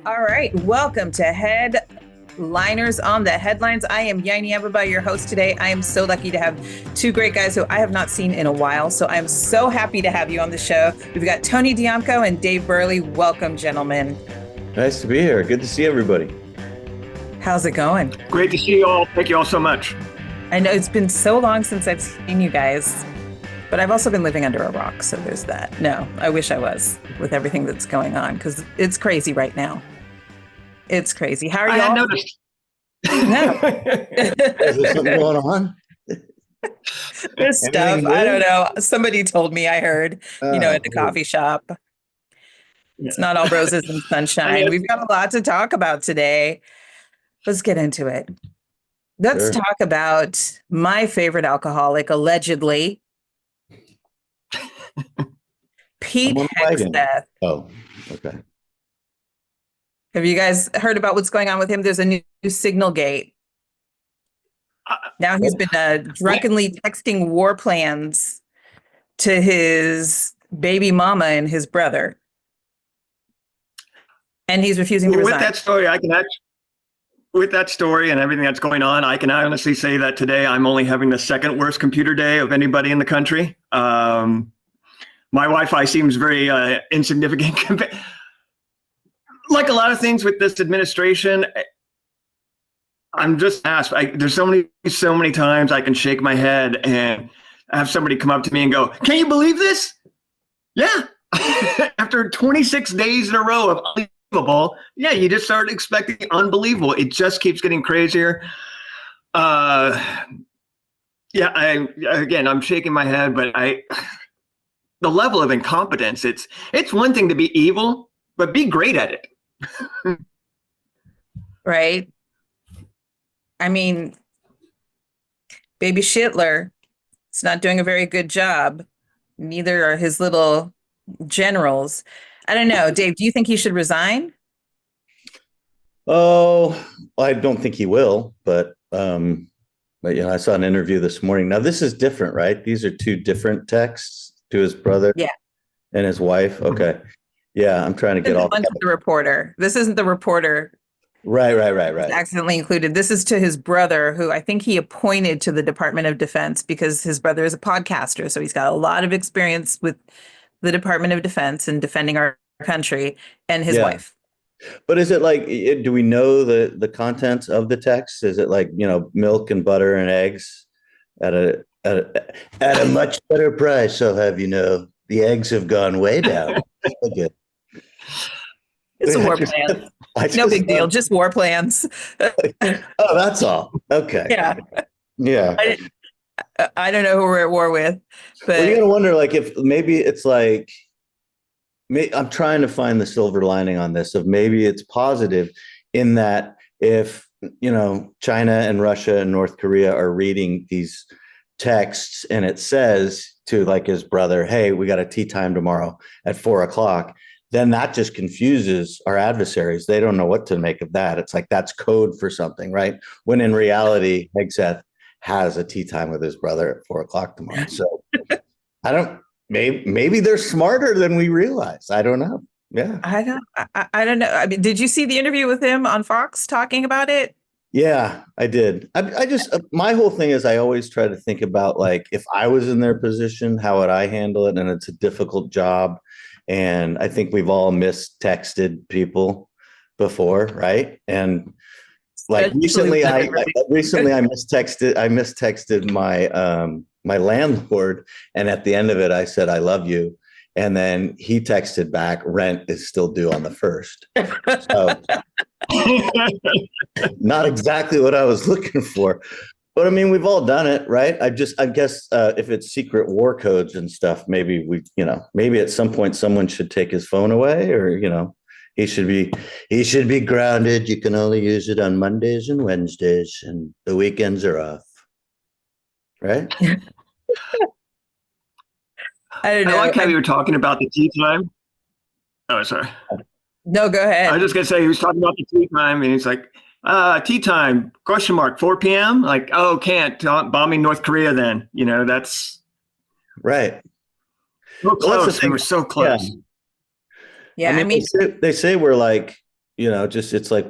All right, welcome to Headliners on the Headlines. I am Yayne Abeba, your host today. I am so lucky to have two great guys who I have not seen in a while, so I'm so happy to have you on the show. We've got Tony Dijamco and Dave Burleigh. Welcome, gentlemen. Nice to be here. Good to see everybody. How's it going? Great to see you all. Thank you all so much. I know it's been so long since I've seen you guys, but I've also been living under a rock, so there's that. No, I wish I was with everything that's going on because it's crazy right now. It's crazy. How are you? I had noticed. No. Is there something going on? This stuff. I don't know. Somebody told me, I heard, at the coffee shop. It's not all roses and sunshine. We've got a lot to talk about today. Let's get into it. Let's talk about my favorite alcoholic, allegedly. Pete Hegseth. Oh, okay. Have you guys heard about what's going on with him? There's a new signal gate. Now he's been drunkenly texting war plans to his baby mama and his brother. And he's refusing to resign. With that story, with that story and everything that's going on, I can honestly say that today I'm only having the second worst computer day of anybody in the country. My Wi-Fi seems very insignificant. Like a lot of things with this administration, I'm just asked. There's so many times I can shake my head and have somebody come up to me and go, "Can you believe this?" Yeah. After 26 days in a row of unbelievable, yeah, you just start expecting unbelievable. It just keeps getting crazier. I'm shaking my head, but the level of incompetence. It's one thing to be evil, but be great at it. Right. I mean, baby Schittler is not doing a very good job. Neither are his little generals. I don't know. Dave, do you think he should resign? Oh, I don't think he will, but I saw an interview this morning. Now this is different, right? These are two different texts to his brother and his wife. Okay. Yeah, I'm trying to get off. The reporter. This isn't the reporter. Right. Accidentally included. This is to his brother, who I think he appointed to the Department of Defense because his brother is a podcaster. So he's got a lot of experience with the Department of Defense and defending our country, and his wife. But is it like, do we know the contents of the text? Is it like, milk and butter and eggs at a much better price? So have the eggs have gone way down. Okay. It's a war plan. No big deal. Just war plans. Oh, that's all. Okay. Yeah. I don't know who we're at war with, but you gotta wonder, like, if maybe it's like, I'm trying to find the silver lining on this. Of maybe it's positive in that if China and Russia and North Korea are reading these texts and it says to like his brother, "Hey, we got a tea time tomorrow at 4:00." Then that just confuses our adversaries. They don't know what to make of that. It's like that's code for something, right? When in reality, Hegseth has a tea time with his brother at 4:00 tomorrow. So maybe they're smarter than we realize. I don't know. Yeah. I don't know. I mean, did you see the interview with him on Fox talking about it? Yeah, I did. I just, my whole thing is I always try to think about, like, if I was in their position, how would I handle it? And it's a difficult job. And I think we've all mistexted people before, right? And like recently I mistexted my landlord, and at the end of it I said I love you, and then he texted back, "Rent is still due on the 1st." So not exactly what I was looking for. But I mean, we've all done it, right? I guess if it's secret war codes and stuff, maybe maybe at some point someone should take his phone away, or he should be grounded. You can only use it on Mondays and Wednesdays, and the weekends are off, right? I don't know. I like how you were talking about the tea time. Oh, sorry. No, go ahead. I was just gonna say he was talking about the tea time, and he's like, tea time, ? 4 p.m. Like, oh, can't bombing North Korea then. That's right. So close. We're so close. Yeah, I mean, they say we're like just it's like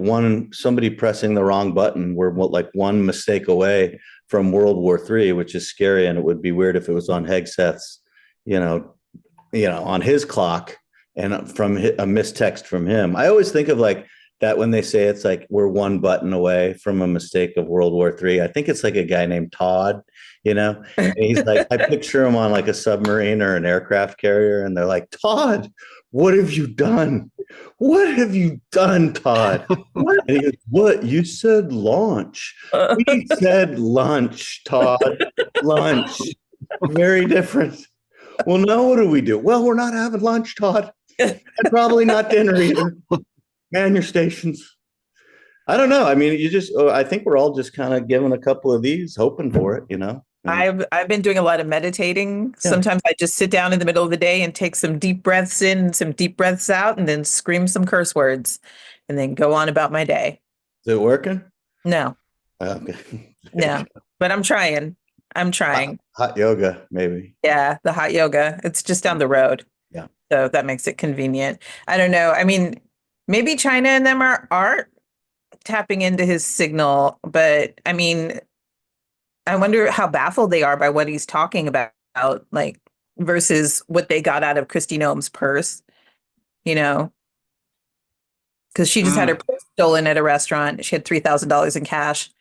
somebody pressing the wrong button. We're like one mistake away from World War III, which is scary. And it would be weird if it was on Hegseth's, on his clock and from a mistext from him. I always think of like that when they say it's like we're one button away from a mistake of World War III. I think it's like a guy named Todd, and he's like, I picture him on like a submarine or an aircraft carrier, and they're like, Todd, what have you done? What have you done, Todd? What? And he goes, what? You said launch. We said lunch, Todd. Lunch. Very different. Well, now what do we do? Well, we're not having lunch, Todd. And probably not dinner either. Man your stations. I don't know. I mean, I think we're all just kind of giving a couple of these, hoping for it. I've been doing a lot of meditating. Yeah. Sometimes I just sit down in the middle of the day and take some deep breaths in and some deep breaths out, and then scream some curse words and then go on about my day. Is it working? No. Okay. No, but I'm trying. Hot yoga, maybe. Yeah, the hot yoga. It's just down the road. Yeah. So that makes it convenient. I don't know. I mean, maybe China and them are tapping into his signal, but I mean, I wonder how baffled they are by what he's talking about, like versus what they got out of Kristi Noem's purse, because she just had her purse stolen at a restaurant. She had $3,000 in cash,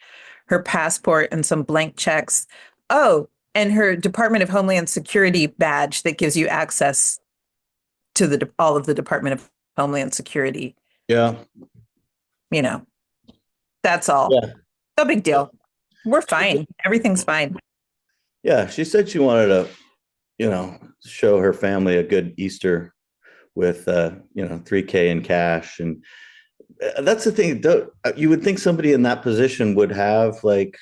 her passport, and some blank checks. Oh, and her Department of Homeland Security badge that gives you access to all of the Department of Homeland Security. Yeah. That's all. Yeah. No big deal. We're fine. Everything's fine. Yeah. She said she wanted to, show her family a good Easter with, $3,000 in cash. And that's the thing. You would think somebody in that position would have like,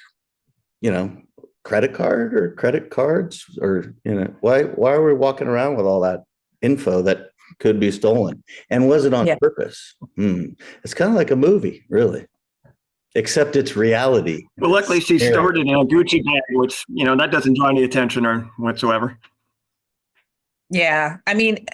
credit card or credit cards or, why are we walking around with all that info that could be stolen? And was it on purpose? It's kind of like a movie, really. Except it's reality. Well, luckily she stored it in a Gucci bag, which, that doesn't draw any attention or whatsoever. Yeah. I mean,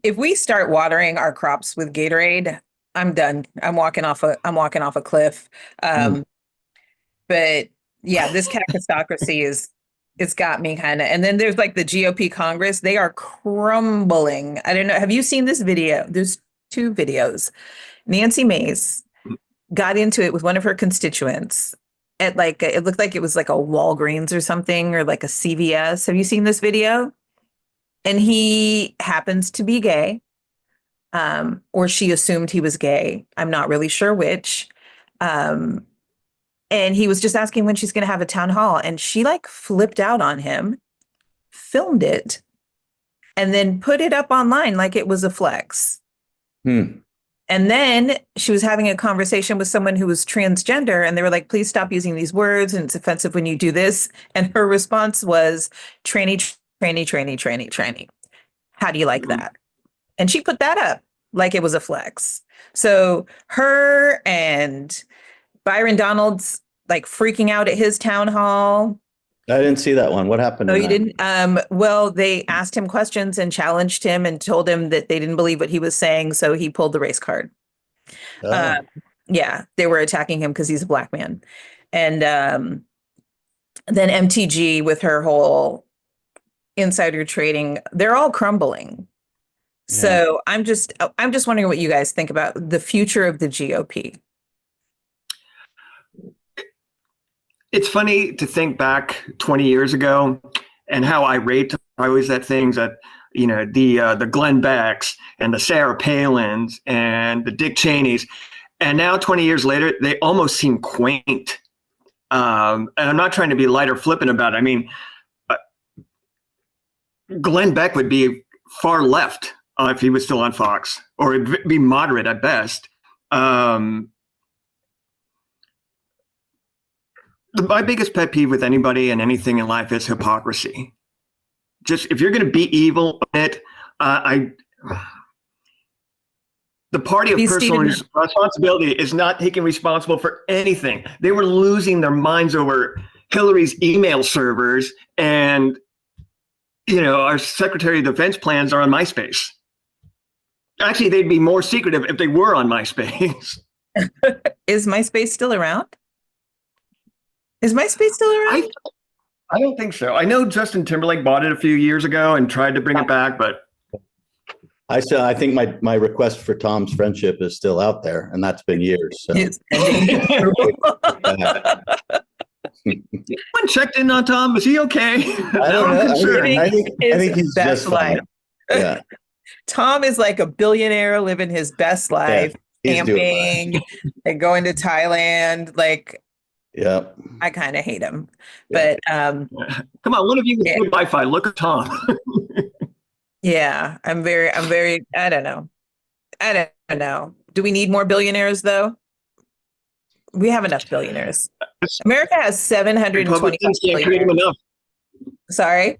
if we start watering our crops with Gatorade, I'm done. I'm walking off a cliff. But yeah, this cactusocracy it's got me kind of. And then there's like the GOP Congress. They are crumbling. I don't know. Have you seen this video? There's two videos. Nancy Mace got into it with one of her constituents at it looked like it was like a Walgreens or something, or like a CVS. Have you seen this video? And he happens to be gay, or she assumed he was gay. I'm not really sure which. And he was just asking when she's going to have a town hall, and she flipped out on him, filmed it, and then put it up online like it was a flex. And then she was having a conversation with someone who was transgender, and they were like, please stop using these words, and it's offensive when you do this. And her response was, tranny, tranny, tranny, tranny, tranny. How do you like that? And she put that up like it was a flex. So her and Byron Donald's freaking out at his town hall. I didn't see that one. What happened? Oh, you didn't? Well, they asked him questions and challenged him and told him that they didn't believe what he was saying. So he pulled the race card. Oh. Yeah, they were attacking him because he's a black man. And then MTG with her whole insider trading, they're all crumbling. Yeah. So I'm just wondering what you guys think about the future of the GOP. It's funny to think back 20 years ago and how irate I was at things that, the Glenn Becks and the Sarah Palins and the Dick Cheneys. And now 20 years later, they almost seem quaint. And I'm not trying to be light or flippant about it. I mean, Glenn Beck would be far left if he was still on Fox, or it'd be moderate at best. My biggest pet peeve with anybody and anything in life is hypocrisy. Just if you're going to be evil in it, the party of personal responsibility is not taking responsible for anything. They were losing their minds over Hillary's email servers, and our Secretary of Defense plans are on MySpace. Actually, they'd be more secretive if they were on MySpace. Is MySpace still around? Is MySpace still around? I don't think so. I know Justin Timberlake bought it a few years ago and tried to bring it back, but I think my request for Tom's friendship is still out there, and that's been years. So. Anyone checked in on Tom? Is he okay? I don't know. I think he's just fine. Yeah. Tom is like a billionaire living his best life, camping and going to Thailand. Like, yeah, I kind of hate him, but come on, one of you with good Wi-Fi. Look at Tom. Yeah, I'm very. I don't know. Do we need more billionaires though? We have enough billionaires. America has 720. Republicans can't create them enough. Sorry?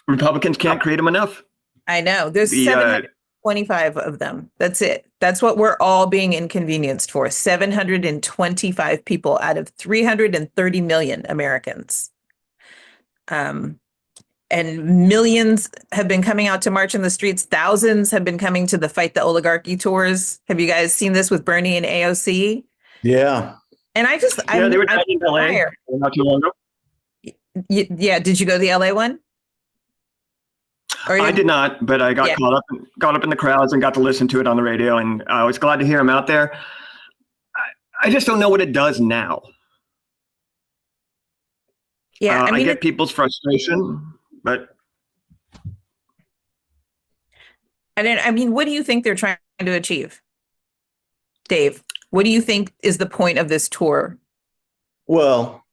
Republicans can't create them enough. I know. There's 725 of them. That's it. That's what we're all being inconvenienced for. 725 people out of 330 million Americans. And millions have been coming out to march in the streets. Thousands have been coming to the Fight the Oligarchy tours. Have you guys seen this with Bernie and AOC? Yeah. And they were in LA not too long ago. Yeah. Did you go to the LA one? I did not, but I got caught up in the crowds and got to listen to it on the radio, and I was glad to hear him out there. I just don't know what it does now. Yeah, I get people's frustration, but what do you think they're trying to achieve, Dave? What do you think is the point of this tour? Well,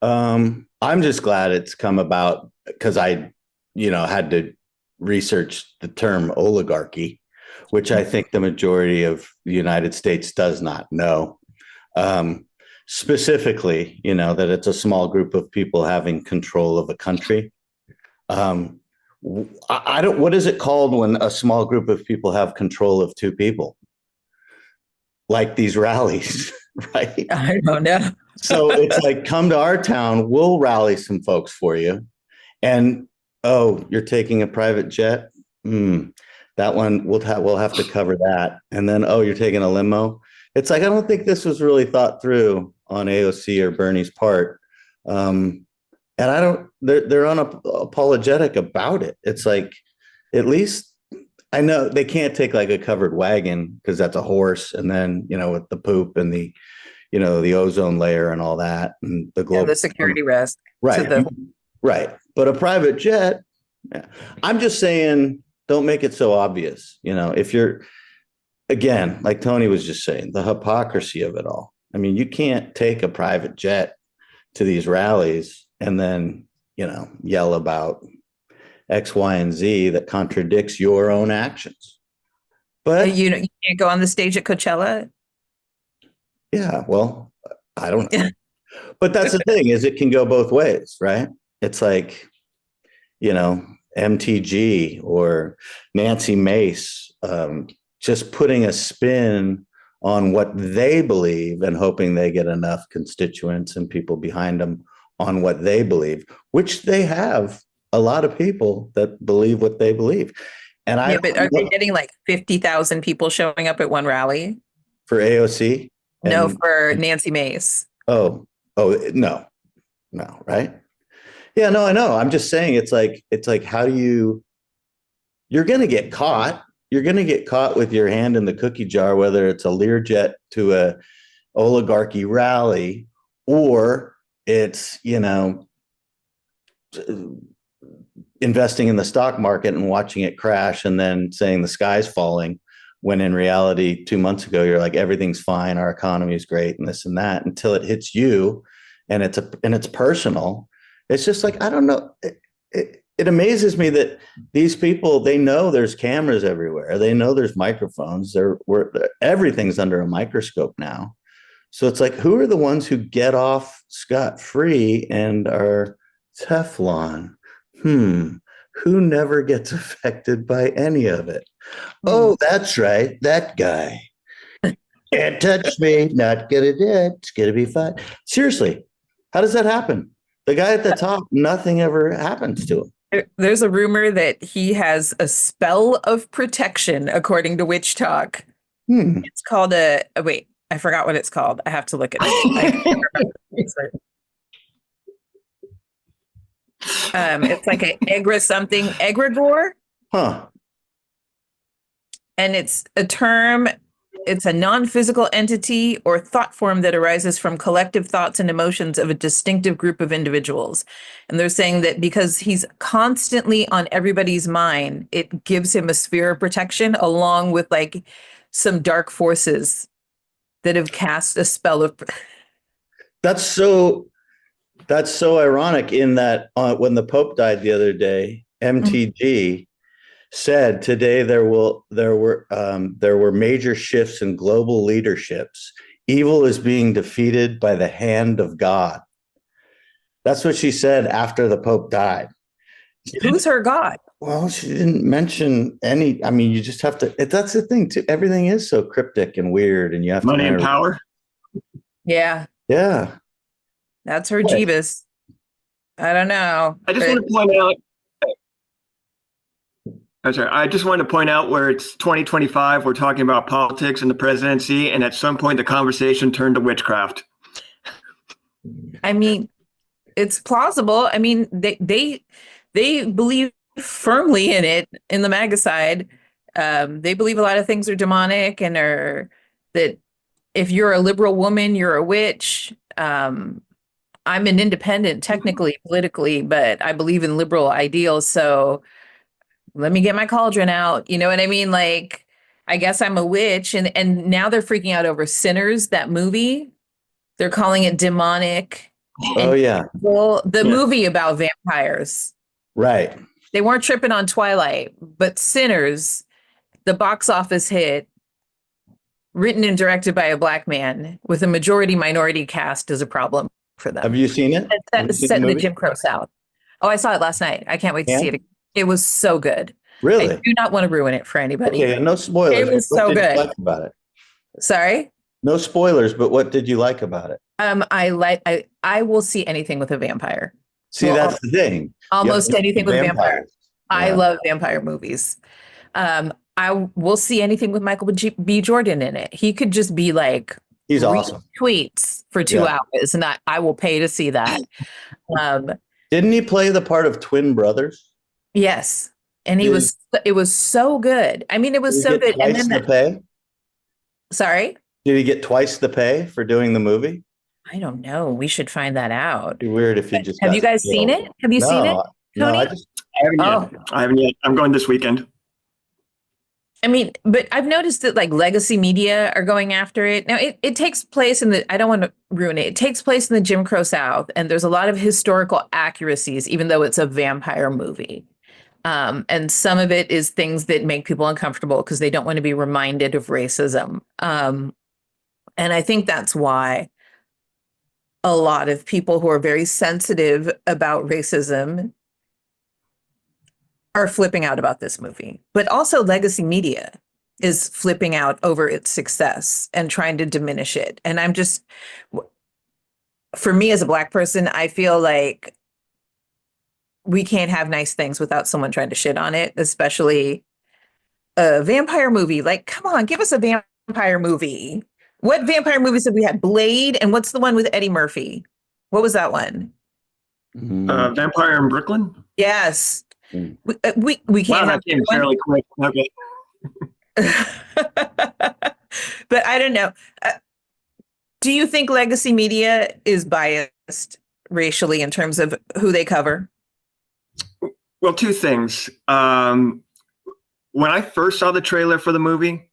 I'm just glad it's come about because I, had to research the term oligarchy, which I think the majority of the United States does not know. Specifically, that it's a small group of people having control of a country. What is it called when a small group of people have control of two people? Like these rallies, right? I don't know. So it's like, come to our town, we'll rally some folks for you. And, you're taking a private jet? That one, we'll have to cover that. And then, you're taking a limo? It's like, I don't think this was really thought through on AOC or Bernie's part. And they're unapologetic about it. It's like, at least I know they can't take like a covered wagon because that's a horse. And then, with the poop and the, the ozone layer and all that and the global the security risk. Right. Right. But a private jet, I'm just saying, don't make it so obvious. If you're, again, like Tony was just saying, the hypocrisy of it all. I mean, you can't take a private jet to these rallies and then, yell about X, Y, and Z that contradicts your own actions. But you can't go on the stage at Coachella. Yeah, well, I don't know. But that's the thing, is it can go both ways, right? It's like, MTG or Nancy Mace, just putting a spin on what they believe and hoping they get enough constituents and people behind them on what they believe, which they have a lot of people that believe what they believe. And but are they getting like 50,000 people showing up at one rally? For AOC? No, for Nancy Mace. No, right? Yeah, no, I know. I'm just saying it's like how do you're going to get caught. You're going to get caught with your hand in the cookie jar, whether it's a Learjet to a oligarchy rally or it's, investing in the stock market and watching it crash and then saying the sky's falling, when in reality, 2 months ago, you're like, everything's fine, our economy is great and this and that, until it hits you and it's personal. It's just like, I don't know. It amazes me that these people, they know there's cameras everywhere. They know there's microphones. Everything's under a microscope now. So it's like, who are the ones who get off scot-free and are Teflon? Who never gets affected by any of it? Oh, that's right. That guy. Can't touch me. Not gonna do it. It's gonna be fine. Seriously, how does that happen? The guy at the top, nothing ever happens to him. There's a rumor that he has a spell of protection, according to Witch Talk. It's called wait, I forgot what it's called. I have to look at it. It's like an egregore. Huh. And it's a term, it's a non-physical entity or thought form that arises from collective thoughts and emotions of a distinctive group of individuals. And they're saying that because he's constantly on everybody's mind, it gives him a sphere of protection along with like some dark forces that have cast a spell of. That's so ironic in that when the Pope died the other day, MTG said today there were major shifts in global leaderships. Evil is being defeated by the hand of God. That's what she said after the Pope died. Who's her God? Well, she didn't mention any. I mean, you just have to. That's the thing too. Everything is so cryptic and weird, and you have money and power. Yeah. Yeah. That's her Jeebus. I don't know. I just want to point out. I'm sorry. I just wanted to point out where it's 2025. We're talking about politics and the presidency, and at some point the conversation turned to witchcraft. I mean, it's plausible. I mean, they believe firmly in it in the MAGA side. They believe a lot of things are demonic and are that if you're a liberal woman, you're a witch. I'm an independent, technically, politically, but I believe in liberal ideals. So let me get my cauldron out. You know what I mean? Like, I guess I'm a witch. And now they're freaking out over Sinners, that movie. They're calling it demonic. Oh, yeah. Well, the movie about vampires. Right. They weren't tripping on Twilight, but Sinners, the box office hit, written and directed by a Black man with a majority minority cast is a problem for them. Have you seen it? It's set in the Jim Crow South. Oh, I saw it last night. I can't wait to see it again. It was so good. Really? I do not want to ruin it for anybody. Okay, no spoilers. It was so good. What did you like about it? Sorry? No spoilers, but what did you like about it? I will see anything with a vampire. See, that's the thing. Almost anything with a vampire. Yeah. I love vampire movies. I will see anything with Michael B. Jordan in it. He could just be like, he's awesome. Tweets for 2 hours, and I will pay to see that. Didn't he play the part of twin brothers? Yes, and it was so good. I mean, it was so good. And then the pay. Sorry. Did he get twice the pay for doing the movie? I don't know. We should find that out. It'd be weird if he just. Have you guys seen it? Have you seen it, Tony? No, I haven't yet. I'm going this weekend. I mean, but I've noticed that like legacy media are going after it. Now it takes place I don't want to ruin it. It takes place in the Jim Crow South, and there's a lot of historical accuracies, even though it's a vampire movie. And some of it is things that make people uncomfortable because they don't want to be reminded of racism. And I think that's why a lot of people who are very sensitive about racism are flipping out about this movie. But also legacy media is flipping out over its success and trying to diminish it. And I'm just, for me as a Black person, I feel like we can't have nice things without someone trying to shit on it, especially a vampire movie. Like, come on, give us a vampire movie. What vampire movies have we had? Blade, and what's the one with Eddie Murphy? What was that one? Vampire in Brooklyn? Yes. We can't have that fairly quick. Okay. But I don't know. Do you think legacy media is biased racially in terms of who they cover? Well, two things. When I first saw the trailer for the movie,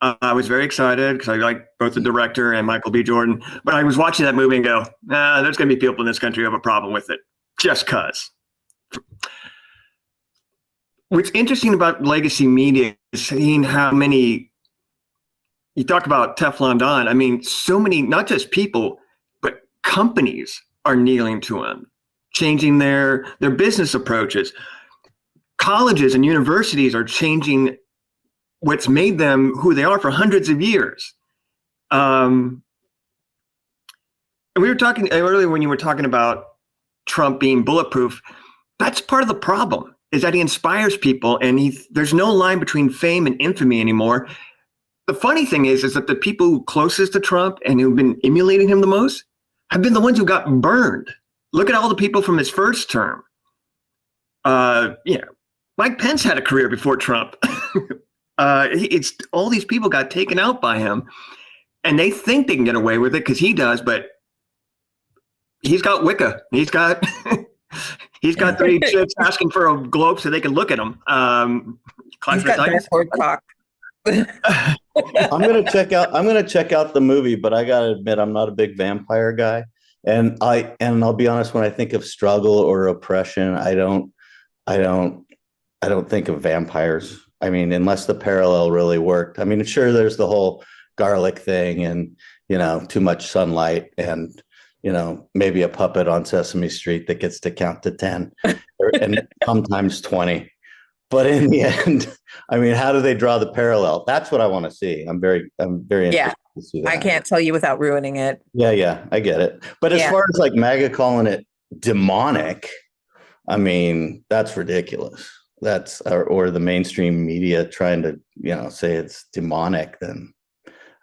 I was very excited because I like both the director and Michael B. Jordan. But I was watching that movie and go, there's going to be people in this country who have a problem with it, just because. What's interesting about legacy media is seeing how many, you talk about Teflon Don, I mean, so many, not just people, but companies are kneeling to him, changing their business approaches. Colleges and universities are changing what's made them who they are for hundreds of years. And we were talking earlier when you were talking about Trump being bulletproof. that's part of the problem, is that he inspires people, and there's no line between fame and infamy anymore. The funny thing is that the people closest to Trump and who've been emulating him the most have been the ones who got burned. Look at all the people from his first term. Mike Pence had a career before Trump. It's all these people got taken out by him, and they think they can get away with it because he does, but he's got Wicca. He's got he's got 3 chicks asking for a globe so they can look at him. He's got dashboard talk. I'm gonna check out the movie, but I gotta admit I'm not a big vampire guy. And I'll be honest, when I think of struggle or oppression, I don't think of vampires. I mean, unless the parallel really worked. I mean, sure, there's the whole garlic thing and, too much sunlight and, maybe a puppet on Sesame Street that gets to count to 10 and sometimes 20. But in the end, I mean, how do they draw the parallel? That's what I want to see. I'm very interested to see that. I can't tell you without ruining it. Yeah, I get it. But as far as like MAGA calling it demonic, I mean, that's ridiculous. That's or the mainstream media trying to, say it's demonic. Then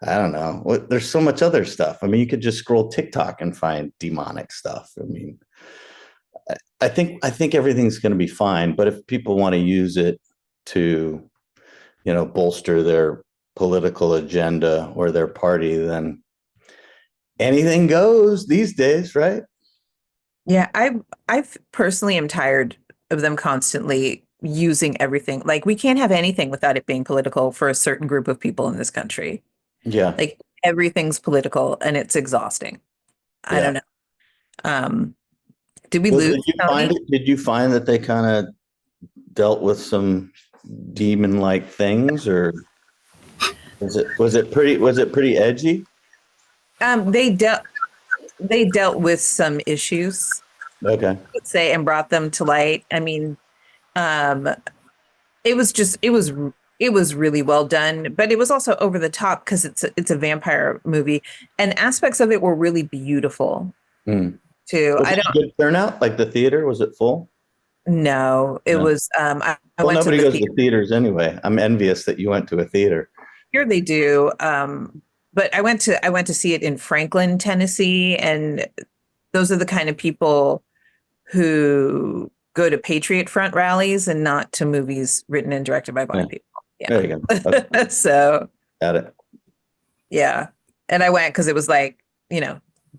I don't know. There's so much other stuff. I mean, you could just scroll TikTok and find demonic stuff. I mean, I think everything's going to be fine. But if people want to use it to, bolster their political agenda or their party, then anything goes these days, right? Yeah, I personally am tired of them constantly using everything. Like, we can't have anything without it being political for a certain group of people in this country. Yeah. Like, everything's political and it's exhausting. I don't know. Did we lose? Did you find that they kind of dealt with some demon-like things, or was it pretty edgy? They dealt with some issues. Okay. I would say, and brought them to light. I mean, it was really well done, but it was also over the top because it's a vampire movie, and aspects of it were really beautiful too. Was it a good turnout? Like the theater, was it full? No, it was. I went nobody to goes to theaters anyway. I'm envious that you went to a theater. Here they do, but I went to see it in Franklin, Tennessee, and those are the kind of people who go to Patriot Front rallies and not to movies written and directed by blind people. Yeah. There you go. Okay. So got it. Yeah, and I went because it was like,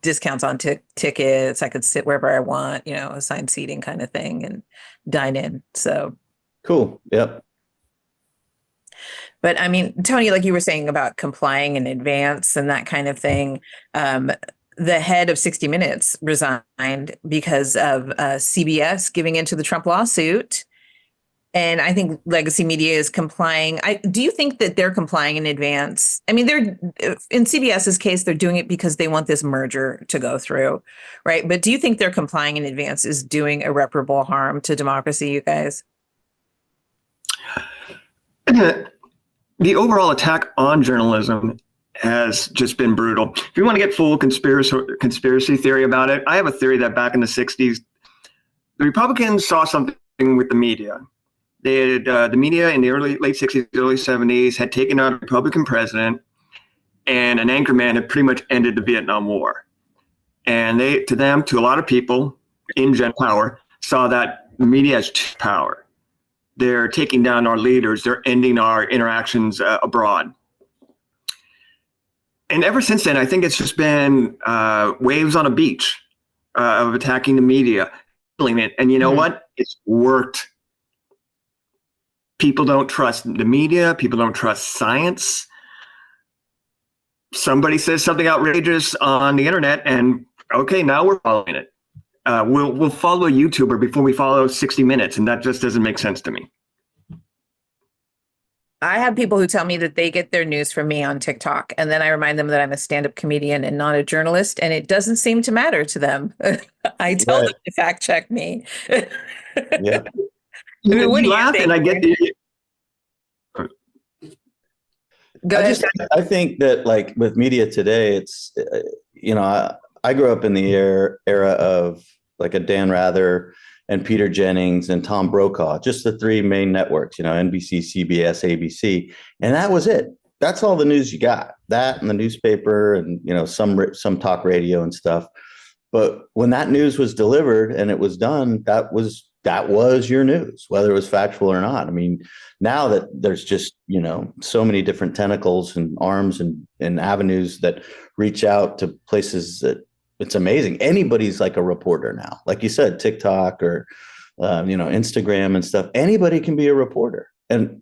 discounts on tickets. I could sit wherever I want, assigned seating kind of thing, and dine in. So cool. Yep. But I mean, Tony, like you were saying about complying in advance and that kind of thing, the head of 60 Minutes resigned because of CBS giving into the Trump lawsuit. And I think legacy media is complying. Do you think that they're complying in advance? I mean, in CBS's case, they're doing it because they want this merger to go through, right? But do you think they're complying in advance is doing irreparable harm to democracy, you guys? The overall attack on journalism has just been brutal. If you want to get full conspiracy theory about it, I have a theory that back in the 60s, the Republicans saw something with the media. The media in the late 60s, early 70s had taken out a Republican president, and an anchorman had pretty much ended the Vietnam War. And to a lot of people in Gen Power, saw that the media has power. They're taking down our leaders. They're ending our interactions abroad. And ever since then, I think it's just been waves on a beach of attacking the media, and you know what? It's worked. People don't trust the media. People don't trust science. Somebody says something outrageous on the internet, and okay, now we're following it. We'll follow a YouTuber before we follow 60 Minutes, and that just doesn't make sense to me. I have people who tell me that they get their news from me on TikTok, and then I remind them that I'm a stand-up comedian and not a journalist, and it doesn't seem to matter to them. I tell them to fact check me. Yeah. I mean, what do you think? And I get the. I think that, like, with media today, it's I grew up in the era of like a Dan Rather, and Peter Jennings and Tom Brokaw, just the three main networks, NBC, CBS, ABC. And that was it. That's all the news you got, that and the newspaper and, some talk radio and stuff. But when that news was delivered and it was done, that was your news, whether it was factual or not. I mean, now that there's just, so many different tentacles and arms and avenues that reach out to places that it's amazing. Anybody's like a reporter now. Like you said, TikTok or, Instagram and stuff. Anybody can be a reporter. And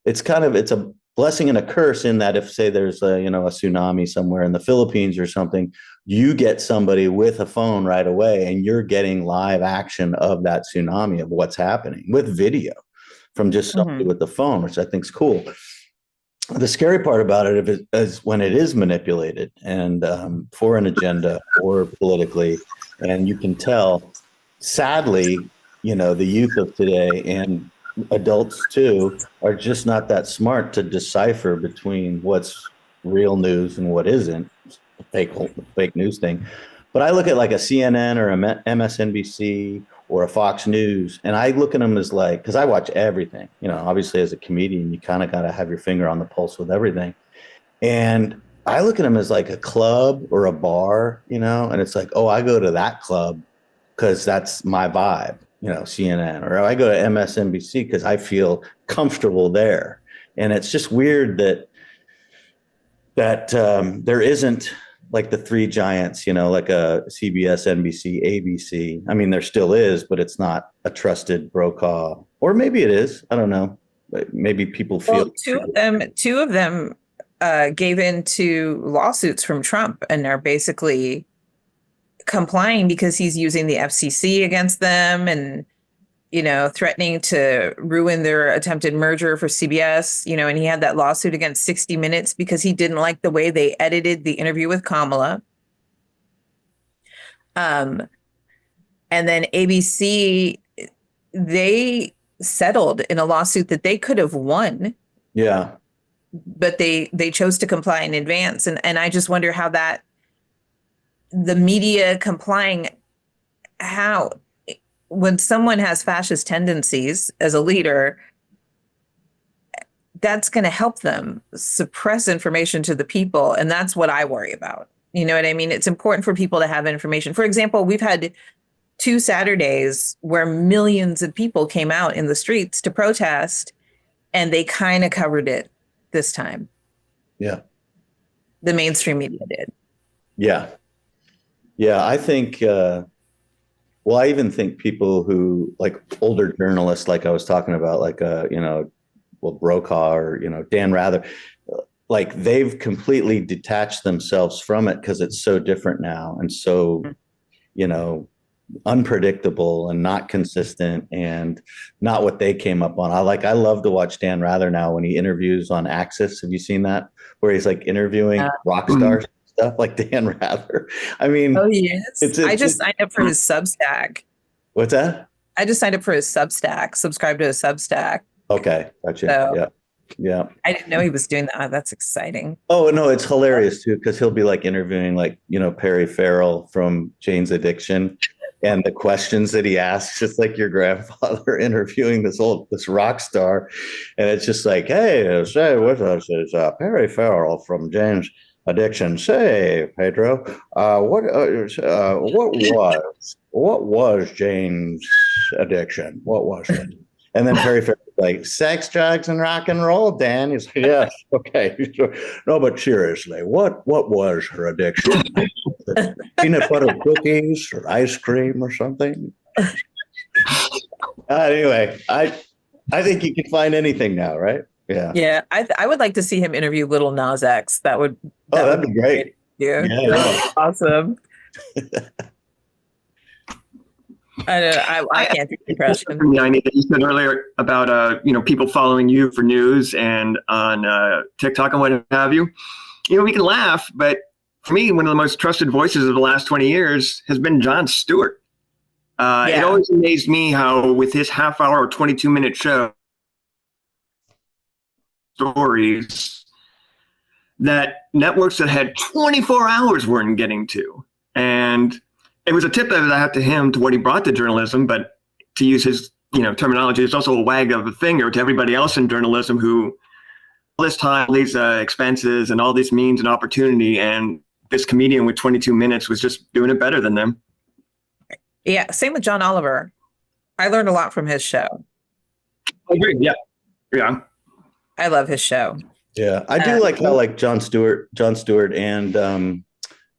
it's a blessing and a curse in that if, say, there's a tsunami somewhere in the Philippines or something, you get somebody with a phone right away and you're getting live action of that tsunami, of what's happening with video from just somebody with the phone, which I think is cool. The scary part about it is when it is manipulated and for an agenda or politically, and you can tell, sadly, the youth of today and adults too are just not that smart to decipher between what's real news and what isn't. Fake news thing. But I look at like a CNN or a MSNBC or a Fox News, and I look at them as like, because I watch everything, obviously as a comedian, you kind of got to have your finger on the pulse with everything. And I look at them as like a club or a bar, and it's like, oh, I go to that club because that's my vibe, CNN, or I go to MSNBC because I feel comfortable there. And it's just weird that there isn't like the three giants, like a CBS, NBC, ABC. I mean, there still is, but it's not a trusted Brokaw, or maybe it is. I don't know. Maybe people feel two of them gave in to lawsuits from Trump and are basically complying because he's using the FCC against them and, threatening to ruin their attempted merger for CBS, and he had that lawsuit against 60 Minutes because he didn't like the way they edited the interview with Kamala. And then ABC, they settled in a lawsuit that they could have won. Yeah. But they chose to comply in advance. And I just wonder how the media complying, how, when someone has fascist tendencies as a leader, that's going to help them suppress information to the people. And that's what I worry about. You know what I mean? It's important for people to have information. For example, we've had 2 Saturdays where millions of people came out in the streets to protest, and they kind of covered it this time. Yeah. The mainstream media did. Yeah. Yeah. I think, I even think people who, like older journalists, like I was talking about, like, Brokaw or, Dan Rather, like they've completely detached themselves from it because it's so different now and so, unpredictable and not consistent and not what they came up on. I love to watch Dan Rather now when he interviews on Axis. Have you seen that? Where he's like interviewing rock stars. Stuff like Dan Rather. I mean, oh yes, I just signed up for his Substack. What's that? I just signed up for his Substack. Subscribe to his Substack. Okay, gotcha. So, yeah. I didn't know he was doing that. That's exciting. Oh no, it's hilarious too because he'll be like interviewing like Perry Farrell from Jane's Addiction, and the questions that he asks, just like your grandfather interviewing this rock star, and it's just like, hey, say with us is Perry Farrell from Jane's Addiction. Say, Pedro, what was Jane's addiction? What was it? And then Perry Farrell like, sex, drugs, and rock and roll. Dan, he's like, yes, okay. No, but seriously, what was her addiction? Peanut butter cookies or ice cream or something? Anyway, I think you can find anything now, right? Yeah. I would like to see him interview Little Nas X. That'd be great. Yeah. Awesome. I can't do the impression. Yayne, that you said earlier about people following you for news and on TikTok and what have you. We can laugh, but for me, one of the most trusted voices of the last 20 years has been Jon Stewart. It always amazed me how with his half-hour or 22-minute show, stories that networks that had 24 hours weren't getting to. And it was a tip that I had to him to what he brought to journalism, but to use his, terminology, is also a wag of a finger to everybody else in journalism who all this time, all these expenses and all these means and opportunity, and this comedian with 22 minutes was just doing it better than them. Yeah, same with John Oliver. I learned a lot from his show. I agree. Yeah. I love his show. Yeah, I do like how like Jon Stewart and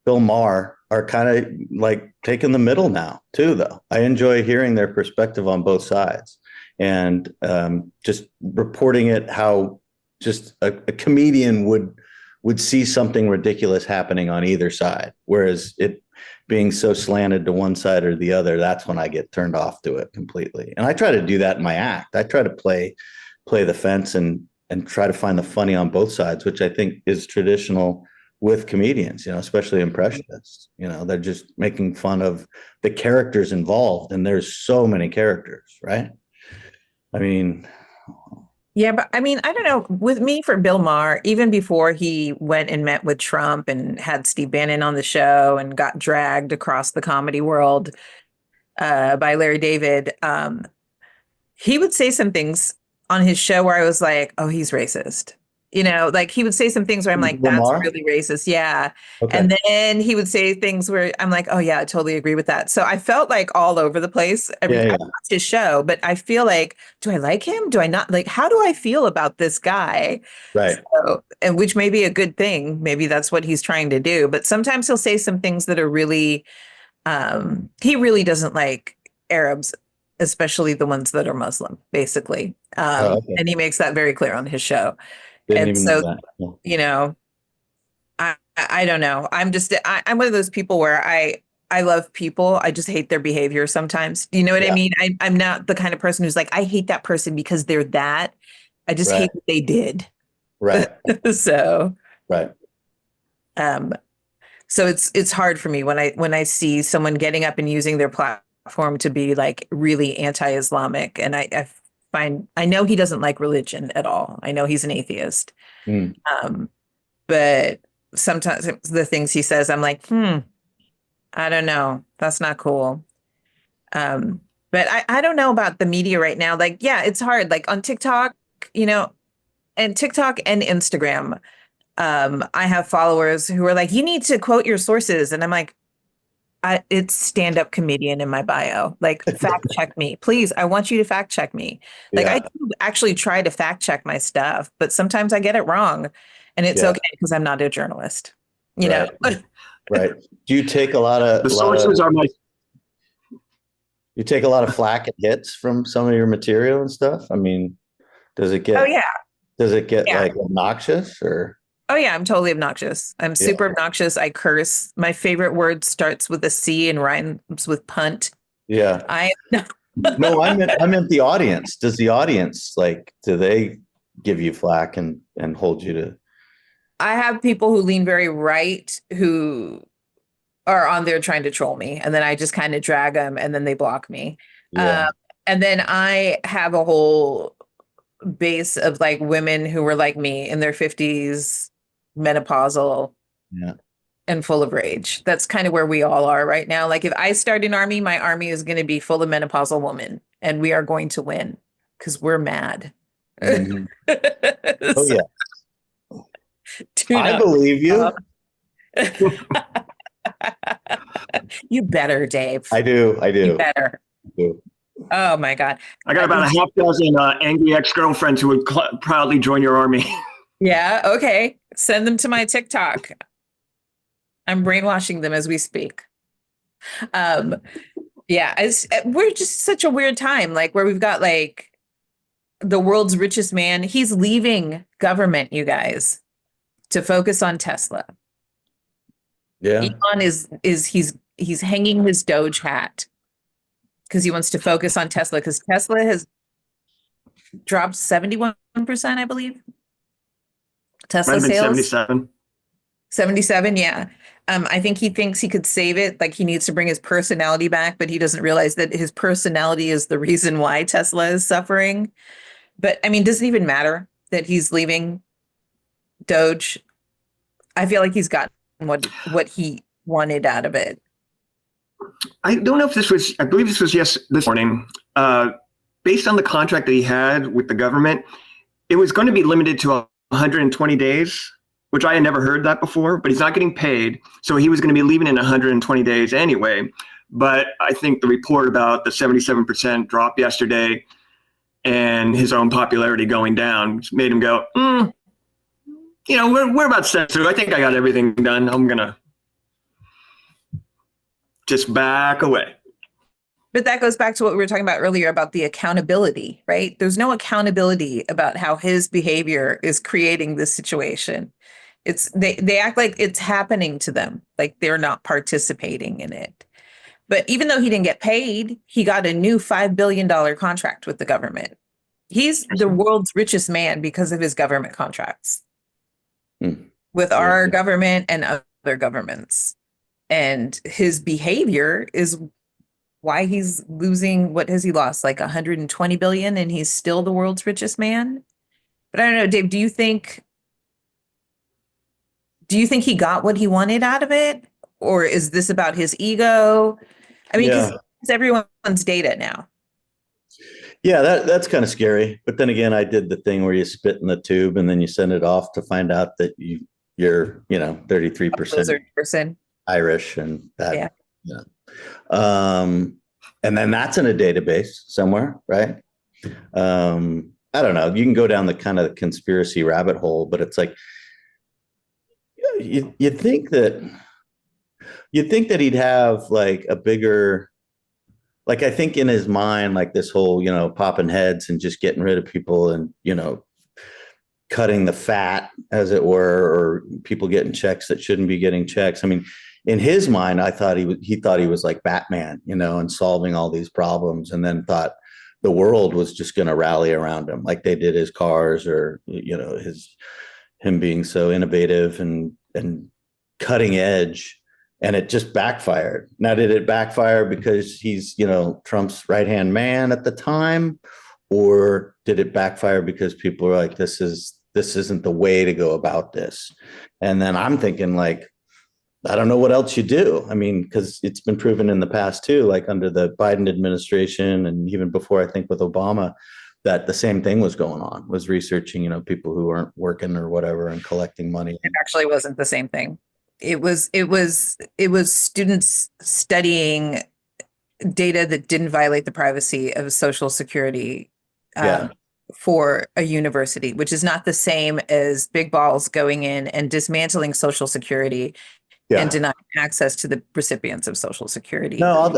Bill Maher are kind of like taking the middle now too, though. I enjoy hearing their perspective on both sides and just reporting it how just a comedian would see something ridiculous happening on either side, whereas it being so slanted to one side or the other, that's when I get turned off to it completely. And I try to do that in my act. I try to play the fence and try to find the funny on both sides, which I think is traditional with comedians, especially impressionists. They're just making fun of the characters involved, and there's so many characters, right? I mean, yeah, but I mean, I don't know. With me, for Bill Maher, even before he went and met with Trump and had Steve Bannon on the show and got dragged across the comedy world by Larry David, he would say some things on his show where I was like, oh, he's racist. Like he would say some things where I'm like, that's really racist. Yeah. Okay. And then he would say things where I'm like, oh yeah, I totally agree with that. So I felt like all over the place. I watched his show, but I feel like, do I like him? Do I not? Like, how do I feel about this guy? Right. So, and which may be a good thing. Maybe that's what he's trying to do. But sometimes he'll say some things that are really, he really doesn't like Arabs, especially the ones that are Muslim, basically. Okay. And he makes that very clear on his show. And so, I don't know. I'm one of those people where I love people. I just hate their behavior sometimes. You know what I mean? I'm not the kind of person who's like, I hate that person because they're that. I just hate what they did. Right. So. Right. So it's hard for me when I see someone getting up and using their platform to be like really anti-Islamic, and I know he doesn't like religion at all. I know he's an atheist. But sometimes the things he says, I'm like, I don't know. That's not cool. But I don't know about the media right now. Like, yeah, it's hard. Like on TikTok, and TikTok and Instagram, I have followers who are like, you need to quote your sources. And I'm like, it's stand-up comedian in my bio. Like, fact check me, please. I want you to fact check me. Like, I do actually try to fact check my stuff, but sometimes I get it wrong, and it's okay because I'm not a journalist. You know. Right. Do you take a lot of the sources are my? You take a lot of flack and hits from some of your material and stuff. I mean, does it get? Oh yeah. Does it get like obnoxious or? Oh yeah, I'm totally obnoxious. I'm super obnoxious. I curse. My favorite word starts with a C and rhymes with punt. Yeah. No, I meant the audience. Does the audience do they give you flack and hold you to? I have people who lean very right who are on there trying to troll me, and then I just kind of drag them, and then they block me. Yeah. And then I have a whole base of like women who were like me in their 50s, menopausal, and full of rage. That's kind of where we all are right now. Like if I start an army, my army is going to be full of menopausal women, and we are going to win because we're mad. Mm-hmm. Oh yeah. I believe you. You better, Dave. I do. You better. I do. Oh my God. I got about a half dozen angry ex-girlfriends who would proudly join your army. Yeah. Okay. Send them to my TikTok. I'm brainwashing them as we speak. Yeah. We're just such a weird time, like where we've got like the world's richest man. He's leaving government, you guys, to focus on Tesla. Yeah. Elon he's hanging his Doge hat because he wants to focus on Tesla, because Tesla has dropped 71%, I believe. Tesla sales 77. Yeah. I think he thinks he could save it. Like he needs to bring his personality back, but he doesn't realize that his personality is the reason why Tesla is suffering. But I mean, does it even matter that he's leaving Doge? I feel like he's gotten what he wanted out of it. I don't know if this was, I believe this was this morning. Based on the contract that he had with the government, it was going to be limited to 120 days, which I had never heard that before, but he's not getting paid. So he was going to be leaving in 120 days anyway. But I think the report about the 77% drop yesterday and his own popularity going down made him go, we're about set through. I think I got everything done. I'm going to just back away. But that goes back to what we were talking about earlier about the accountability, right? There's no accountability about how his behavior is creating this situation. They act like it's happening to them, like they're not participating in it. But even though he didn't get paid, he got a new $5 billion contract with the government. He's the world's richest man because of his government contracts with our government and other governments. And his behavior is why he's losing. What has he lost? Like 120 billion, and he's still the world's richest man. But I don't know, Dave, do you think he got what he wanted out of it? Or is this about his ego? I mean, because it's everyone's data now. Yeah, that's kind of scary. But then again, I did the thing where you spit in the tube and then you send it off to find out that you're 33% Irish and that. And then that's in a database somewhere, right? I don't know. You can go down the kind of conspiracy rabbit hole, but it's like you think that he'd have like a bigger, like I think in his mind, like this whole, popping heads and just getting rid of people and, cutting the fat, as it were, or people getting checks that shouldn't be getting checks. I mean, in his mind, I thought he thought he was like Batman, and solving all these problems, and then thought the world was just going to rally around him, like they did his cars, or him being so innovative and cutting edge, and it just backfired. Now, did it backfire because he's Trump's right-hand man at the time, or did it backfire because people were like, this isn't the way to go about this? And then I'm thinking, like, I don't know what else you do. I mean, because it's been proven in the past too, like under the Biden administration and even before, I think with Obama, that the same thing was going on, was researching, people who weren't working or whatever and collecting money. It actually wasn't the same thing. It was students studying data that didn't violate the privacy of Social Security for a university, which is not the same as big balls going in and dismantling Social Security and denying access to the recipients of Social Security. No,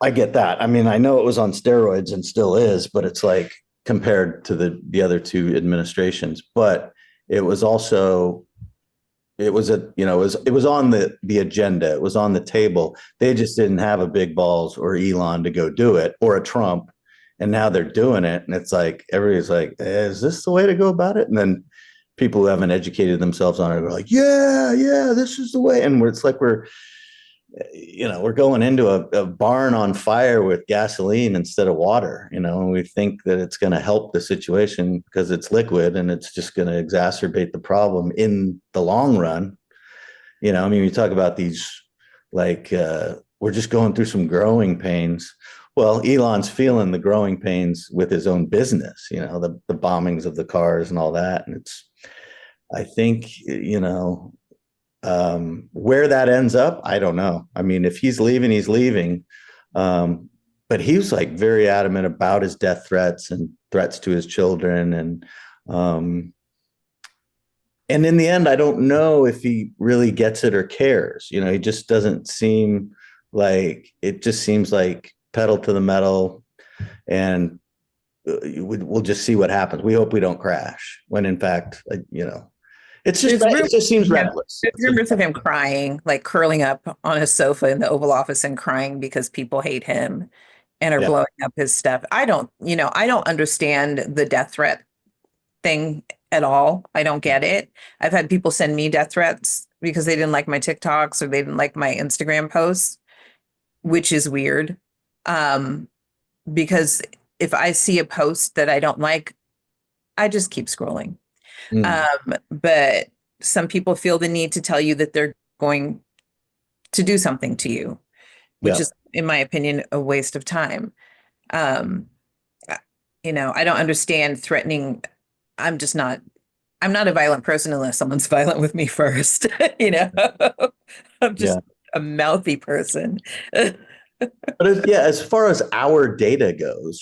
I get that. I mean, I know it was on steroids and still is, but it's like compared to the other two administrations. But it was also, it was on the agenda. It was on the table. They just didn't have a big balls or Elon to go do it, or a Trump. And now they're doing it. And it's like, everybody's like, is this the way to go about it? And then people who haven't educated themselves on it are like, yeah, this is the way. And it's like we're going into a barn on fire with gasoline instead of water, and we think that it's going to help the situation because it's liquid and it's just going to exacerbate the problem in the long run. I mean, you talk about these, like, we're just going through some growing pains. Well, Elon's feeling the growing pains with his own business, the bombings of the cars and all that. And I think, where that ends up, I don't know. I mean, if he's leaving, he's leaving. But he was like very adamant about his death threats and threats to his children. And in the end, I don't know if he really gets it or cares. He just doesn't seem like, it just seems like pedal to the metal, and we'll just see what happens. We hope we don't crash, when in fact, it just seems reckless. There's rumors of him crying, like curling up on a sofa in the Oval Office and crying because people hate him and are blowing up his stuff. I don't understand the death threat thing at all. I don't get it. I've had people send me death threats because they didn't like my TikToks or they didn't like my Instagram posts, which is weird. Because if I see a post that I don't like, I just keep scrolling. But some people feel the need to tell you that they're going to do something to you. which is, in my opinion, a waste of time. You know, I don't understand threatening. I'm not a violent person unless someone's violent with me first. You know, I'm just a mouthy person. But as far as our data goes,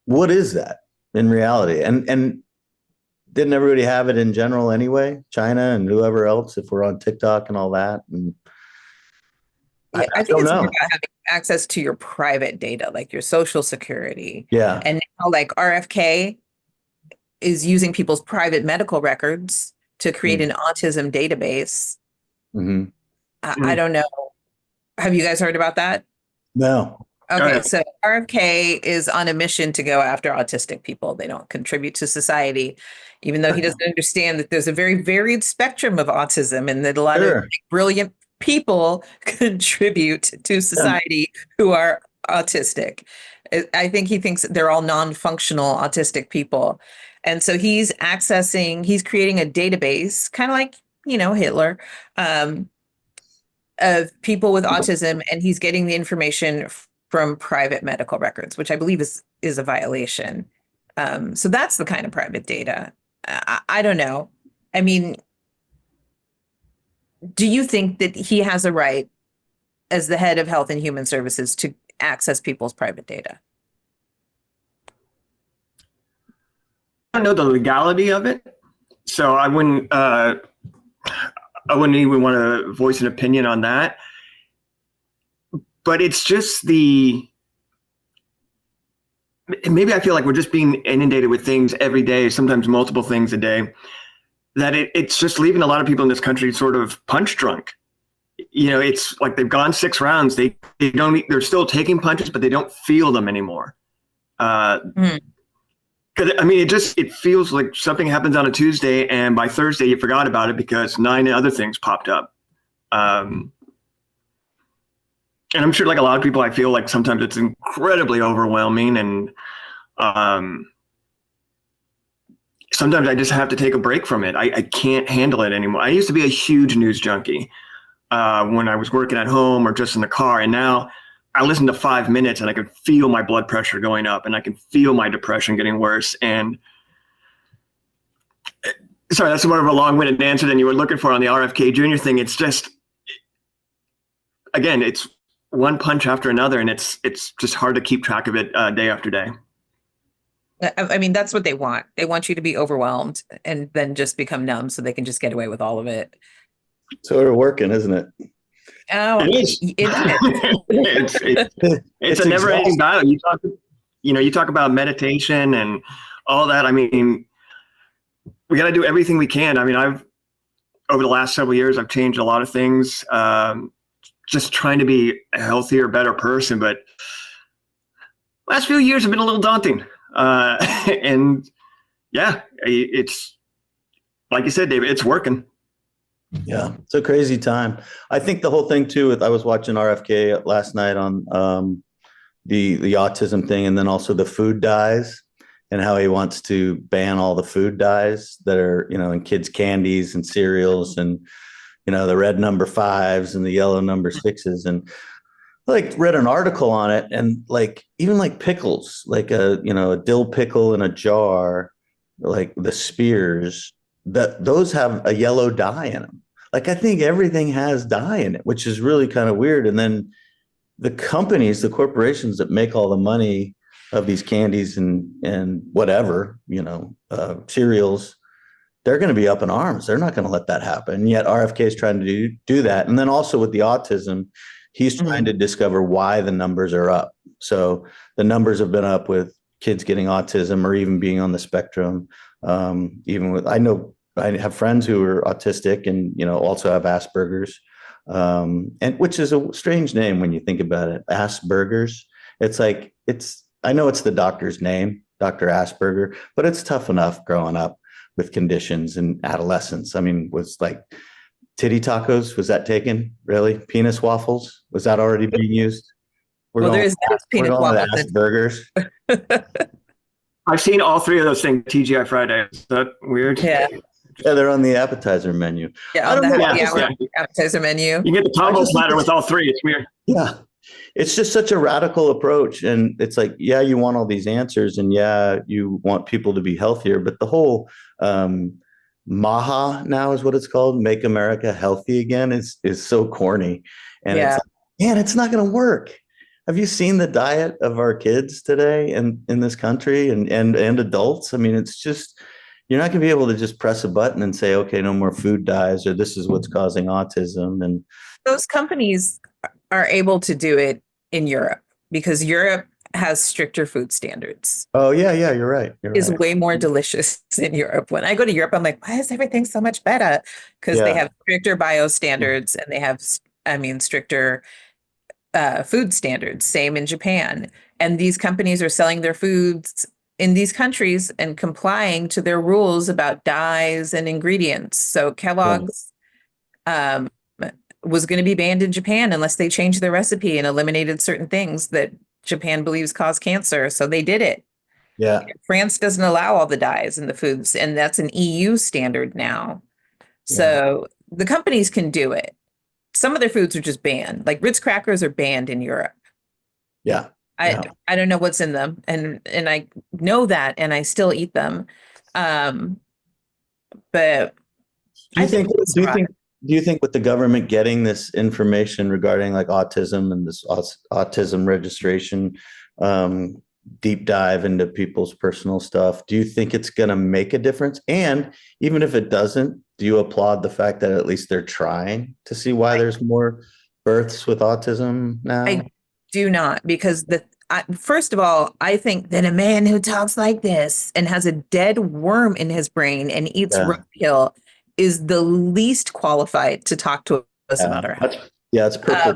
what is that in reality? And didn't everybody have it in general anyway? China and whoever else, if we're on TikTok and all that. And I think it's more about having access to your private data, like your social security. Yeah. And now, like, RFK is using people's private medical records to create an autism database. I don't know. Have you guys heard about that? No. Okay, so RFK is on a mission to go after autistic people. They don't contribute to society, even though he doesn't understand that there's a very varied spectrum of autism and that a lot of brilliant people contribute to society who are autistic. I think he thinks they're all non-functional autistic people. And so he's creating a database, kind of like, you know, Hitler, of people with autism, and he's getting the information from private medical records, which I believe is a violation. So that's the kind of private data. I don't know. I mean, do you think that he has a right as the head of Health and Human Services to access people's private data? I don't know the legality of it, so I wouldn't even want to voice an opinion on that. But it's just maybe I feel like we're just being inundated with things every day, sometimes multiple things a day, that it's just leaving a lot of people in this country sort of punch drunk. You know, it's like they've gone 6 rounds. They're still taking punches, but they don't feel them anymore. Because I mean, it feels like something happens on a Tuesday, and by Thursday you forgot about it because 9 other things popped up. And I'm sure, like a lot of people, I feel like sometimes it's incredibly overwhelming, and sometimes I just have to take a break from it. I can't handle it anymore. I used to be a huge news junkie when I was working at home or just in the car, and now I listen to 5 minutes and I can feel my blood pressure going up, and I can feel my depression getting worse. And sorry, that's more of a long-winded answer than you were looking for on the RFK Jr. thing. It's just, again, it's one punch after another, and it's just hard to keep track of it day after day. I mean, that's what they want. They want you to be overwhelmed and then just become numb so they can just get away with all of it. Sort of working, isn't it? Oh, it is. It's a never-ending battle. You talk about meditation and all that. I mean, we got to do everything we can. I mean, over the last several years, I've changed a lot of things, just trying to be a healthier, better person. But last few years have been a little daunting. And yeah, it's like you said, David, it's working. Yeah, it's a crazy time. I think the whole thing too, I was watching RFK last night on the autism thing, and then also the food dyes and how he wants to ban all the food dyes that are, you know, in kids' candies and cereals, and, you know, the red number 5s and the yellow number 6s. And like read an article on it, and like even like pickles, like a dill pickle in a jar, like the Spears, those have a yellow dye in them. Like, I think everything has dye in it, which is really kind of weird. And then the companies, the corporations that make all the money of these candies and whatever, you know, cereals, they're going to be up in arms. They're not going to let that happen. And yet RFK is trying to do that. And then also with the autism, he's trying to discover why the numbers are up. So the numbers have been up with kids getting autism or even being on the spectrum. Even with, I have friends who are autistic and, you know, also have Asperger's, and which is a strange name when you think about it. Asperger's. It's like, I know it's the doctor's name, Dr. Asperger, but it's tough enough growing up with conditions in adolescence. I mean, was like titty tacos, was that taken? Really? Penis waffles? Was that already being used? There's penis waffles. Asperger's. I've seen all 3 of those things TGI Friday. Is that weird? Yeah. Yeah, they're on the appetizer menu. Yeah, I on don't the know. happy hour appetizer menu. You get the combo platter with all three. It's weird. Yeah. It's just such a radical approach. And it's like, yeah, you want all these answers and yeah, you want people to be healthier, but the whole MAHA now is what it's called, Make America Healthy Again, is so corny. And Yeah. it's like, man, it's not going to work. Have you seen the diet of our kids today in this country and adults? I mean, it's just, you're not going to be able to just press a button and say, okay, no more food dyes, or this is what's causing autism. And those companies are able to do it in Europe because Europe has stricter food standards. Oh, yeah, you're right. Is way more delicious in Europe. When I go to Europe, I'm like, why is everything so much better? Because they have stricter bio standards and they have, stricter food standards. Same in Japan. And these companies are selling their foods in these countries and complying to their rules about dyes and ingredients. So Kellogg's was going to be banned in Japan unless they changed their recipe and eliminated certain things that Japan believes cause cancer. So they did it. Yeah. France doesn't allow all the dyes in the foods, and that's an EU standard now. So the companies can do it. Some of their foods are just banned. Like Ritz crackers are banned in Europe. Yeah. I don't know what's in them, and I know that, and I still eat them. But do you think with the government getting this information regarding like autism and this autism registration, deep dive into people's personal stuff, do you think it's going to make a difference? And even if it doesn't, do you applaud the fact that at least they're trying to see why there's more births with autism now? I do not, because first of all, I think that a man who talks like this and has a dead worm in his brain and eats roadkill is the least qualified to talk to us about our health. It's purple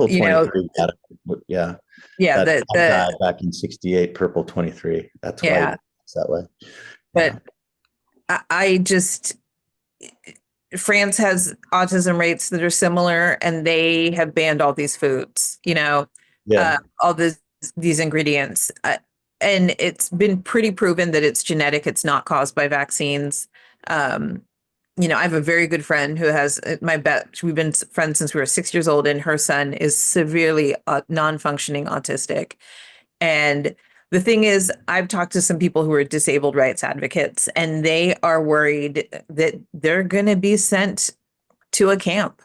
23. Yeah. That died back in 68, purple 23. That's why it's that way. But I just, France has autism rates that are similar, and they have banned all these foods, all these ingredients. And it's been pretty proven that it's genetic. It's not caused by vaccines. I have a very good friend who has we've been friends since we were 6 years old, and her son is severely non-functioning autistic. And the thing is, I've talked to some people who are disabled rights advocates, and they are worried that they're going to be sent to a camp.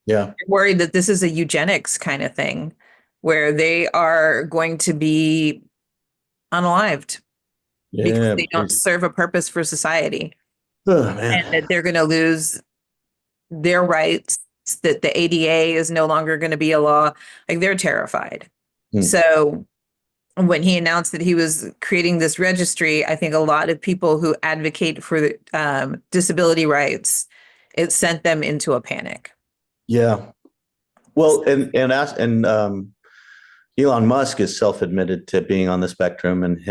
Yeah. They're worried that this is a eugenics kind of thing where they are going to be unalived because they don't serve a purpose for society. Oh, man. And that they're going to lose their rights, that the ADA is no longer going to be a law. Like, they're terrified. So when he announced that he was creating this registry, I think a lot of people who advocate for disability rights, it sent them into a panic. Yeah. Well, and Elon Musk is self-admitted to being on the spectrum, and he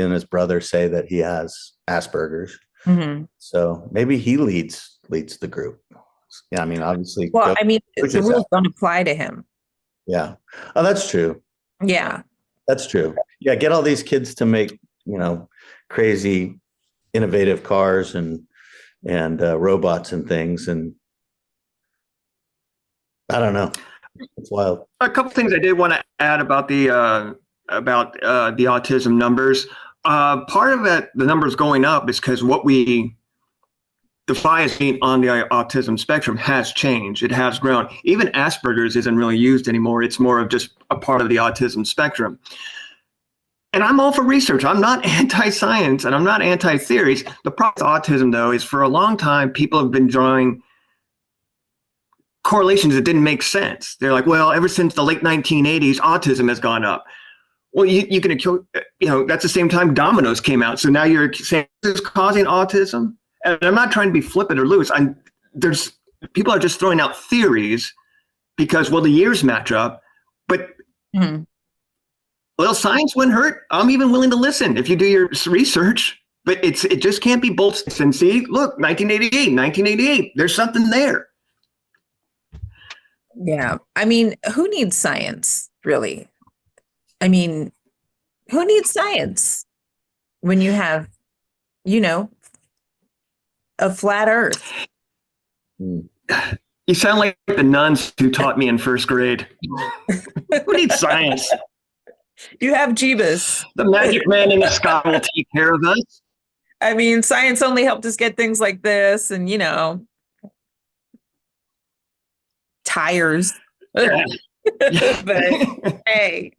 and his brother say that he has Asperger's. Mm-hmm. So maybe he leads the group. Yeah, I mean, obviously. Well, the rules don't apply to him. Yeah. Oh, that's true. Yeah. That's true. Yeah, get all these kids to make, crazy, innovative cars and robots and things, and I don't know. It's wild. A couple things I did want to add about the autism numbers. Part of it, the numbers going up, is because what we define as being on the autism spectrum has changed. It has grown. Even Asperger's isn't really used anymore. It's more of just a part of the autism spectrum. And I'm all for research. I'm not anti-science and I'm not anti-theories. The problem with autism, though, is for a long time, people have been drawing correlations that didn't make sense. They're like, well, ever since the late 1980s, autism has gone up. Well, you can, that's the same time dominoes came out. So now you're saying this is causing autism? And I'm not trying to be flippant or loose. People are just throwing out theories because, the years match up. But science wouldn't hurt. I'm even willing to listen if you do your research. But it just can't be bolstered and see, look, 1988, there's something there. Yeah. I mean, who needs science, really? I mean, who needs science when you have, a flat Earth. You sound like the nuns who taught me in first grade. Who needs science? You have Jeebus. The magic man in the sky will take care of us. I mean, science only helped us get things like this and, tires. Yeah. But hey,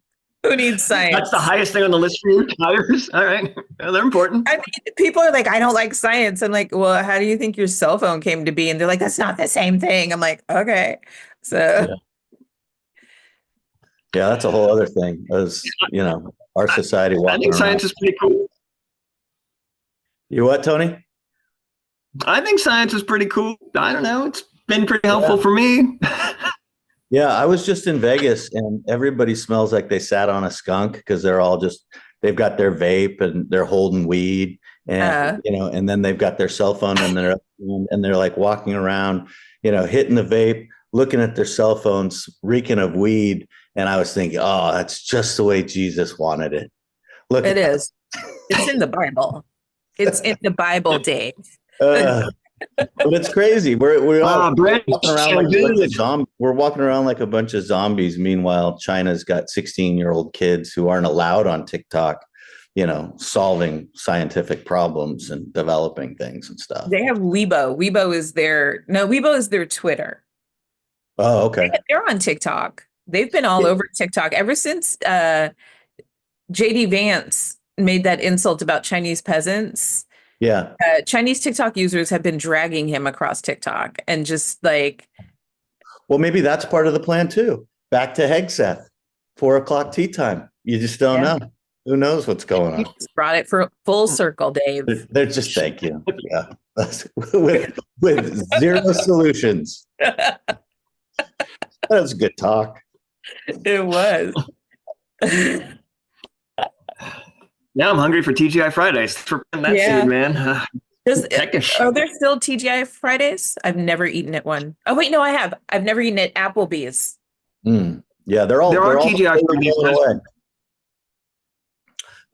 who needs science? That's the highest thing on the list for you, tires. All right. Well, they're important. I mean, people are like, I don't like science. I'm like, well, how do you think your cell phone came to be? And they're like, that's not the same thing. I'm like, okay. So yeah, that's a whole other thing. As our society walking I think science is pretty cool. You what, Tony? I think science is pretty cool. I don't know. It's been pretty helpful for me. Yeah, I was just in Vegas and everybody smells like they sat on a skunk because they've got their vape and they're holding weed and and then they've got their cell phone and they're like walking around, hitting the vape, looking at their cell phones, reeking of weed. And I was thinking, oh, that's just the way Jesus wanted it. Look, it is. It's in the Bible. It's in the Bible, Dave. But it's crazy. We're all walking around like a bunch of zombies. Meanwhile, China's got 16-year-old kids who aren't allowed on TikTok, solving scientific problems and developing things and stuff. They have Weibo. Weibo is their Twitter. Oh, okay. They're on TikTok. They've been all over TikTok ever since JD Vance made that insult about Chinese peasants. Yeah. Chinese TikTok users have been dragging him across TikTok and just like. Well, maybe that's part of the plan too. Back to Hegseth, 4:00 tea time. You just don't know. Who knows what's going on? You just brought it for full circle, Dave. They're just thank you. Yeah. with zero solutions. That was good talk. It was. Now I'm hungry for TGI Fridays. For that seed, man. Are there still TGI Fridays? I've never eaten at one. Oh wait, no, I have. I've never eaten at Applebee's. Yeah, there are TGI Fridays.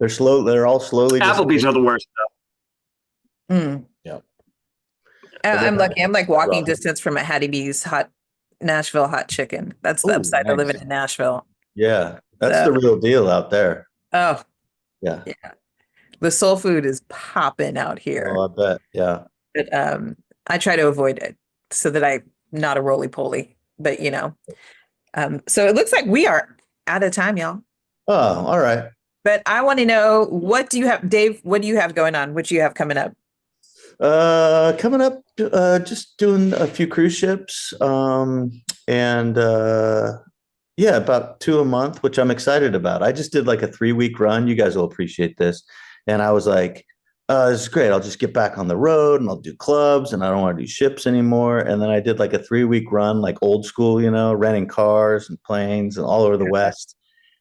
They're all slowly. Applebee's are the worst though. Yeah. I'm lucky. I'm like walking distance from a Hattie B's Nashville hot chicken. That's the upside of living in Nashville. Yeah, that's the real deal out there. Oh. Yeah. The soul food is popping out here. Oh, I bet. Yeah. But I try to avoid it so that I'm not a roly-poly. But so it looks like we are out of time, y'all. Oh, all right. But I want to know, what do you have, Dave? What do you have going on? What do you have coming up? Just doing a few cruise ships, and about 2 a month, which I'm excited about. I just did like a 3-week run. You guys will appreciate this. And I was like, this is great. I'll just get back on the road and I'll do clubs and I don't want to do ships anymore. And then I did like a 3-week run, like old school, renting cars and planes and all over the West,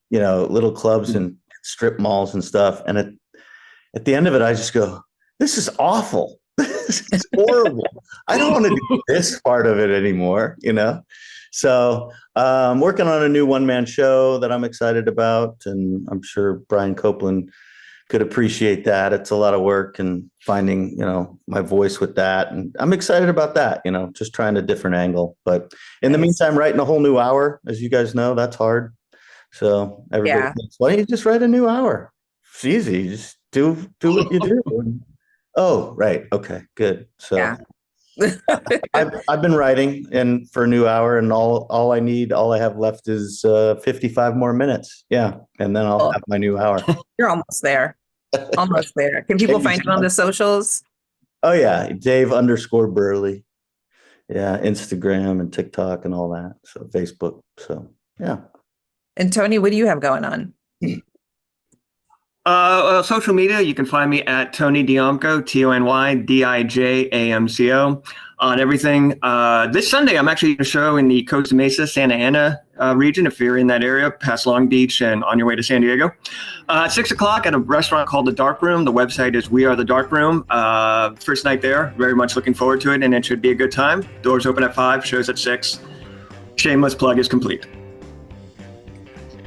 little clubs and strip malls and stuff. And at the end of it, I just go, this is awful. This is horrible. I don't want to do this part of it anymore, So I'm working on a new one-man show that I'm excited about. And I'm sure Brian Copeland could appreciate that. It's a lot of work and finding, my voice with that. And I'm excited about that, just trying a different angle. But in the meantime, writing a whole new hour, as you guys know, that's hard. So everybody thinks, why don't you just write a new hour? It's easy. Just do what you do. Oh, right. Okay, good. So I've been writing and for a new hour, and all I have left is 55 more minutes. Yeah. And then I'll have my new hour. You're almost there. Almost there. Can people find you on the socials? Oh yeah. Dave_Burleigh. Yeah. Instagram and TikTok and all that. So Facebook. So yeah. And Tony, what do you have going on? Social media, you can find me at Tony Dijamco, TonyDijamco, on everything. This Sunday, I'm actually going to show in the Costa Mesa, Santa Ana region, if you're in that area, past Long Beach and on your way to San Diego. 6 o'clock at a restaurant called The Dark Room. The website is We Are The Dark Room. First night there, very much looking forward to it, and it should be a good time. Doors open at 5, shows at 6. Shameless plug is complete.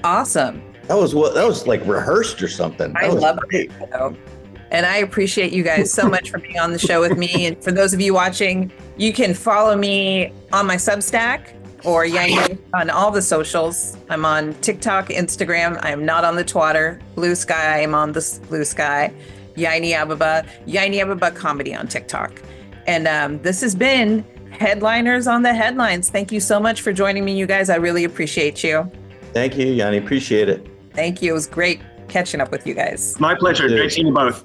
Awesome. That was like rehearsed or something. I love it. And I appreciate you guys so much for being on the show with me. And for those of you watching, you can follow me on my Substack or Yayne on all the socials. I'm on TikTok, Instagram. I am not on the Twitter. Blue Sky, I am on the Blue Sky. Yayne Abeba Comedy on TikTok. And this has been Headliners on the Headlines. Thank you so much for joining me, you guys. I really appreciate you. Thank you, Yayne. Appreciate it. Thank you. It was great catching up with you guys. My pleasure. Great seeing you both.